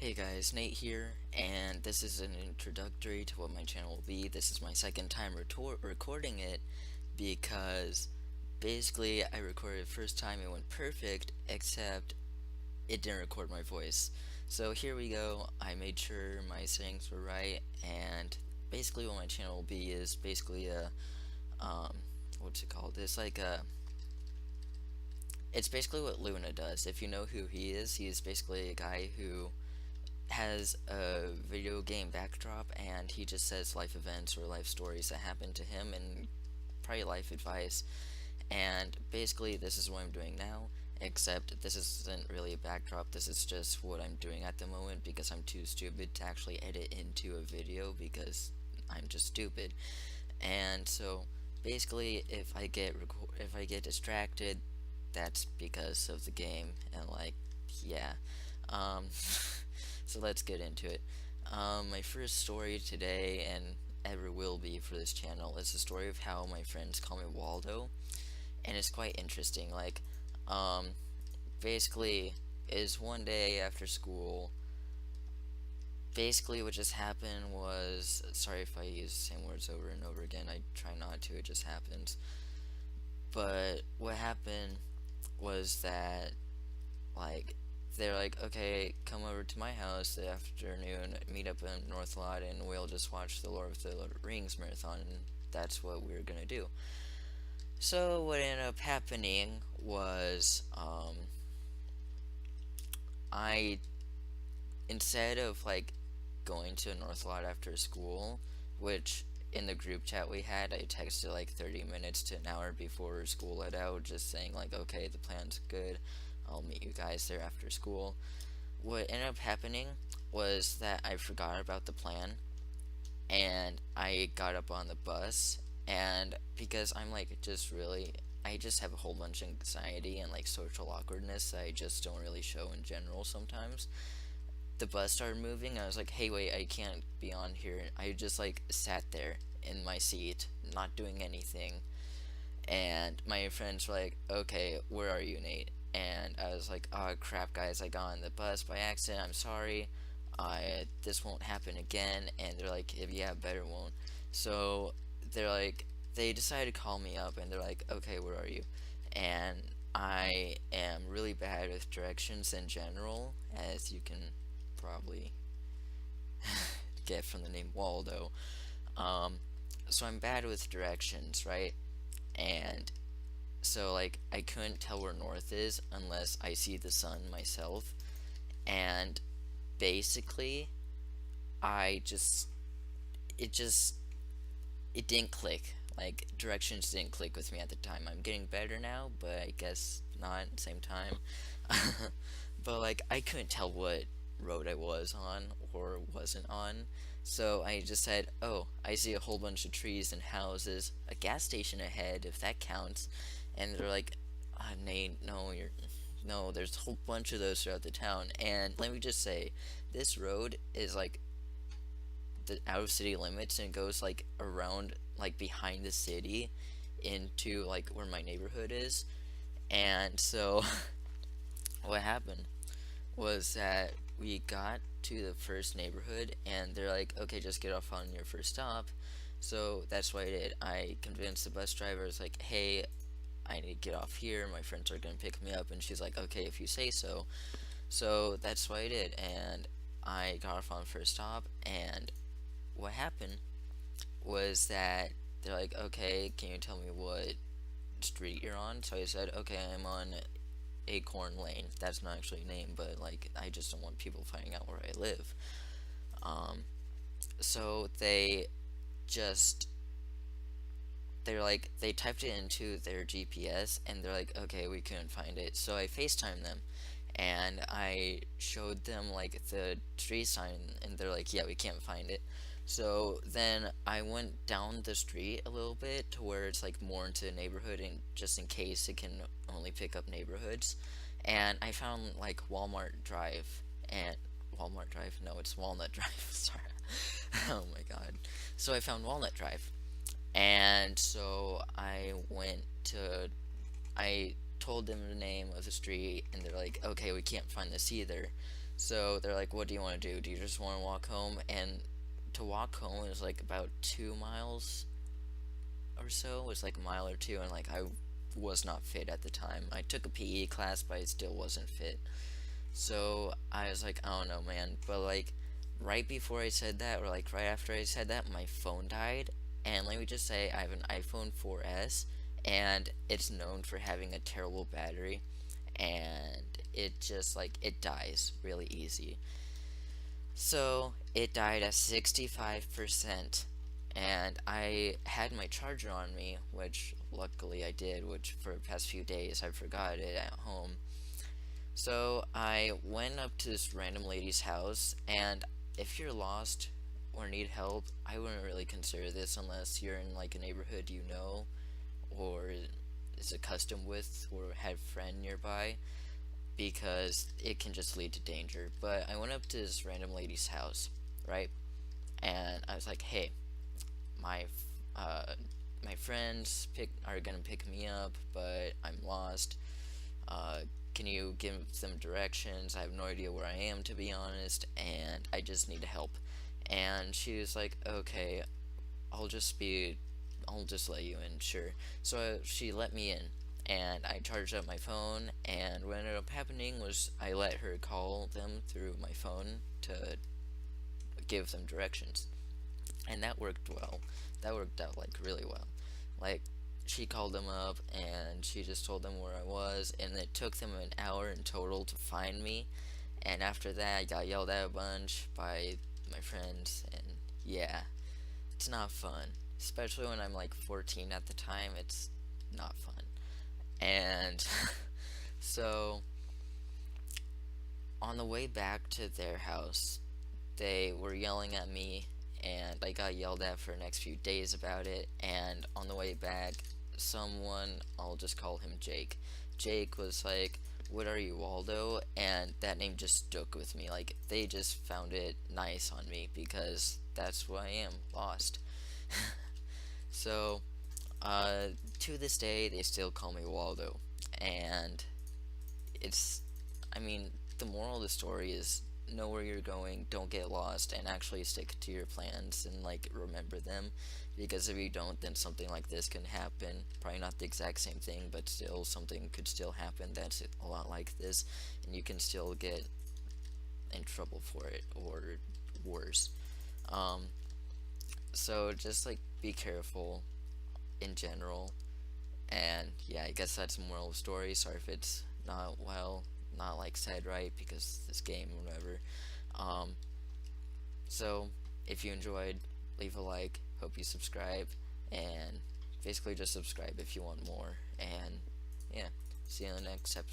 Hey guys, Nate here, and this is an introductory to what my channel will be. This is my second time recording it because basically I recorded the first time, it went perfect, except it didn't record my voice. So here we go. I made sure my settings were right, and basically what my channel will be is basically a what's it called? It's basically what Luna does. If you know who he is basically a guy who has a video game backdrop, and he just says life events or life stories that happen to him and probably life advice. And basically this is what I'm doing now, except this isn't really a backdrop. This is just what I'm doing at the moment because I'm too stupid to actually edit into a video because I'm just stupid. And so basically if I get distracted, that's because of the game. And like, yeah. um So let's get into it. My first story today, and ever will be for this channel, is the story of how my friends call me Waldo, and it's quite interesting. Um, basically, is one day after school. Basically, what just happened was, sorry if I use the same words over and over again. I try not to. It just happens. But what happened was that, like, they're like, okay, come over to my house the afternoon, meet up in North Lot, and we'll just watch the Lord of the Rings marathon, and that's what we were gonna do. So what ended up happening was, I, instead of like going to North Lot after school, which in the group chat we had, I texted like 30 minutes to an hour before school let out, just saying like, okay, the plan's good, I'll meet you guys there after school. What ended up happening was that I forgot about the plan, and I got up on the bus, and because I'm like just really, I just have a whole bunch of anxiety and like social awkwardness that I just don't really show in general sometimes. The bus started moving. I was like, hey, wait, I can't be on here. I just like sat there in my seat, not doing anything. And my friends were like, okay, where are you, Nate? And I was like, oh crap, guys, I got on the bus by accident. I'm sorry. This won't happen again. And they're like, if yeah, better won't. So they're like, they decided to call me up, and they're like, okay, where are you? And I am really bad with directions in general, as you can probably get from the name Waldo. Um, so I'm bad with directions, right? And so like I couldn't tell where north is unless I see the sun myself. And basically I just it just it didn't click. Like directions didn't click with me at the time. I'm getting better now, but I guess not at the same time. But like I couldn't tell what road I was on or wasn't on. So I just said, "Oh, I see a whole bunch of trees and houses, a gas station ahead, if that counts." And they're like, Nate, no, no, there's a whole bunch of those throughout the town. And let me just say, this road is like the out of city limits, and it goes like around, like behind the city into like where my neighborhood is. And so what happened was that we got to the first neighborhood, and they're like, okay, just get off on your first stop. So that's what I did. I convinced the bus driver. I was like, hey, I need to get off here, my friends are gonna pick me up. And she's like, okay, if you say so. So that's what I did, and I got off on first stop. And what happened was that they're like, okay, can you tell me what street you're on? So I said, okay, I'm on Acorn Lane. That's not actually a name, but like I just don't want people finding out where I live. Um, so just they're like, they typed it into their GPS, and they're like, okay, we couldn't find it. So I FaceTimed them, and I showed them like the street sign, and they're like, yeah, we can't find it. So then I went down the street a little bit to where it's like more into the neighborhood, and just in case it can only pick up neighborhoods. And I found like Walmart Drive, and Walmart Drive, no, it's Walnut Drive. Sorry. Oh my god. So I found Walnut Drive, and so I told them the name of the street, and they're like, okay, we can't find this either. So they're like, "What do you want to do? Do you just want to walk home?" And to walk home is like about 2 miles or so. It was like a mile or two, and like I was not fit at the time. I took a PE class, but I still wasn't fit. So I was like, I don't know, man. But like right before I said that, or like right after I said that, my phone died. And let me just say, I have an iPhone 4S, and it's known for having a terrible battery, and it just like it dies really easy. So it died at 65%, and I had my charger on me, which luckily I did, which for the past few days I forgot it at home. So I went up to this random lady's house, and if you're lost or need help, I wouldn't really consider this unless you're in like a neighborhood you know or is accustomed with or have a friend nearby because it can just lead to danger. But I went up to this random lady's house, right? And I was like, "Hey, my uh, my friends are gonna pick me up, but I'm lost. Uh, can you give them directions? I have no idea where I am, to be honest, and I just need help." And she was like, "Okay, I'll just be, I'll just let you in, sure." So she let me in, and I charged up my phone. And what ended up happening was I let her call them through my phone to give them directions, and that worked well. That worked out like really well. Like she called them up and she just told them where I was, and it took them an hour in total to find me. And after that, I got yelled at a bunch by my friends, and yeah, it's not fun. Especially when I'm like 14 at the time, it's not fun. And so on the way back to their house, they were yelling at me, and I got yelled at for the next few days about it. And on the way back, someone, I'll just call him Jake, Jake was like, "What are you, Waldo?" And that name just stuck with me. Like, they just found it nice on me because that's who I am, lost. So, uh, to this day, they still call me Waldo. And it's, I mean, the moral of the story is know where you're going, don't get lost, and actually stick to your plans and like remember them. Because if you don't, then something like this can happen. Probably not the exact same thing, but still something could still happen that's a lot like this, and you can still get in trouble for it or worse. Um, so just like be careful in general. And yeah, I guess that's the moral of the story. Sorry if it's not well, not like said right because this game or whatever. Um, so if you enjoyed, leave a like. Hope you subscribe, and basically just subscribe if you want more. And yeah, see you in the next episode.